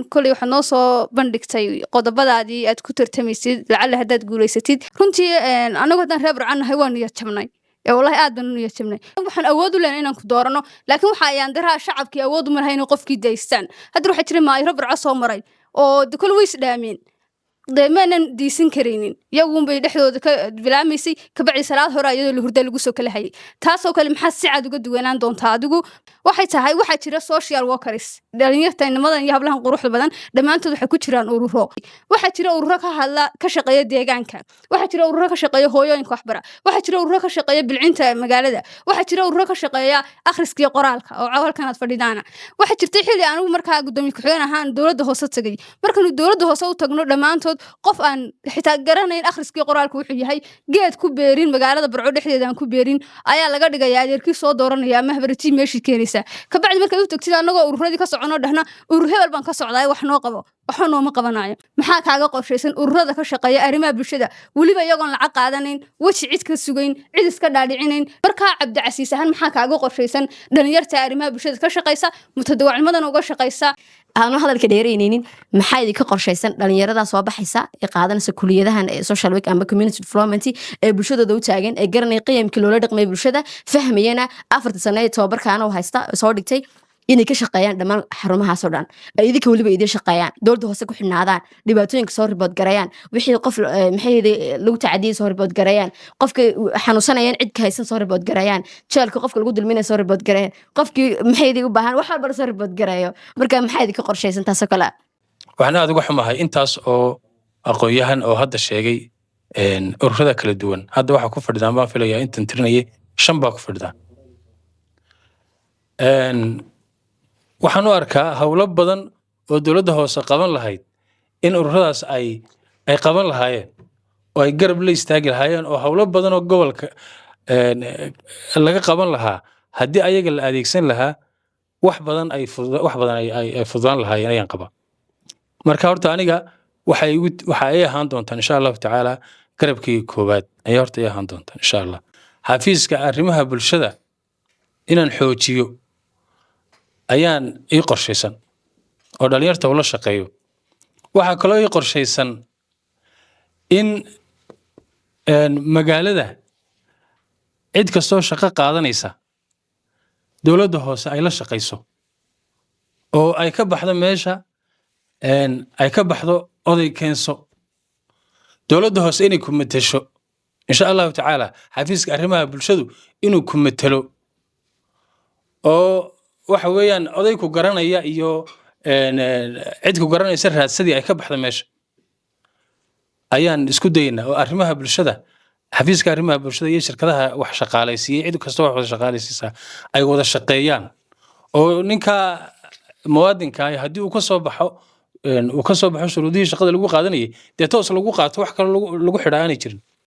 كل واحد نوصو بندقتي qodobadaadii aad ku tartamaysid lacala hadaad guuleysatid runtii anagu hadan reeb racana haywaan niyadjabnay wallahi aad baan niyadjabnay waxaan awood u leenahay inaan ku doorano laakiin waxa ayaan daraa shacabkii awood u malahay inay qofkii daystaan hadda waxa jira maay reeb raca soo maray oo kul way isdhaameen deemaan diisin kareenin iyagu bay dhexdooda ka bilaamaysay ka bacdi salaad hore ayadoo la hurda lagu soo kala hayay taasoo kale maxaa si cad uga duwanaan doontaa adigu waxay tahay waxa jira social workers dhalinyarta nimadan iyo hablahan quruxda badan dhamaantood waxa ku jiraan ururo waxa jira ururo ka hadla ka shaqeeya deegaanka waxa jira ururo ka shaqeeya hooyooyinka waxbara waxa jira ururo ka shaqeeya bilcinta magaalada waxa jira ururo ka shaqeeya akhriska iyo qoraalka oo cawalkan aad fadhidaana waxa jirtay xilli anigu markaa gudoomiye ku xigeen ahaan dawladda hoose tagay markaanu dawladda hoose u tagno dhamaantood qof aan xitaa garanayn akhriska iyo qoraalka wuxuu yahay geed ku beerin magaalada Burco dhexdeeda aan ku beerin ayaa laga dhigayaa adeerkii soo dooranaya ama habartii meeshii keenaysa ka bacdi markay u tagtid anagoo ururadii ka socono dhahna urur hebel baan ka socdaay wax noo qabo waxa noo ma qabanayo maxaa kaaga qorshaysan ururada ka shaqeeya arrimaha bulshada waliba iyagoon lacag qaadanayn waji cid ka sugayn cid iska dhaadhicinayn markaa Cabdi Casiis ahaan maxaa kaaga qorshaysan dhalinyarta arrimaha bulshada ka shaqeysa mutadawacnimadan uga shaqeysa aanu hadalka dheereynaynin maxay idin ka qorshaysan dhalinyarada soo baxaysa ee qaadanaysa kuliyadahan ee social work ama community development ee bulshadooda u taagan ee garanay qiyamkii loola dhaqmay bulshada fahmayana 4 sano ee tababarkaana oo haysta soo dhigtay inay ka shaqeeyaan dhamaan xarumahaas oo dhan ay idinka waliba idin shaqeeyaan dawladda hoose ku xidhnaadaan dhibaatooyinka soo report gareeyaan wixii qof maxay lagu tacadiyay soo report gareeyaan qofka xanuunsanayaan cid ka haysan soo report gareeyaan jeelka qofka lagu dulminay soo report gareeyaan qofkii maxay u baahan wax walba soo report gareeyo marka maxay idin ka qorshaysan taas oo kale waxna aad ugu xumahay intaas oo aqoonyahan oo hadda sheegay ururada kala duwan hadda waxa ku fadhidaan baan filayaa intan tirinayay 5 baa ku fadhidaan waxaan u arkaa hawlo badan oo dawladda hoose qaban lahayd in ururadaas ay qaban lahaayeen oo ay garab la istaagi lahaayeen oo hawlo badan oo gobolka laga qaban lahaa haddii ayaga la adeegsan lahaa wax badan ay fududaan lahaayeen ayaan qabaa marka horta aniga waxa ay ahaan doontaan insha Allah tacaala garabkii koobaad ay horta ay ahaan doontaan insha Allah xafiiska arrimaha bulshada inaan xoojiyo ayaan ii qorshaysan oo dhalinyarta ula shaqeeyo waxa kale oo ii qorshaysan in magaalada cid kastoo shaqo qaadanaysa dawladda hoose ay la shaqeyso oo ay ka baxdo meesha ay ka baxdo oday keenso dawladda hoose inay ku matesho insha Allah tacaala xafiiska arrimaha bulshadu inuu ku matelo oo waxa weeyaan oday ku garanaya iyo cid ku garanaysa raadsadii ay ka baxdo meesha ayaan isku daynaa oo arrimaha bulshada xafiiska arrimaha bulshada iyo shirkadaha wax shaqaalaysiiyay cid kasta wax wada shaqaalaysiisa ay wada shaqeeyaan oo ninka muwaadinka haddii uu ka soo baxo shuruudihii shaqada lagu qaadanayay dee toos lagu qaato wax kale lagu xidhaa aanay jirin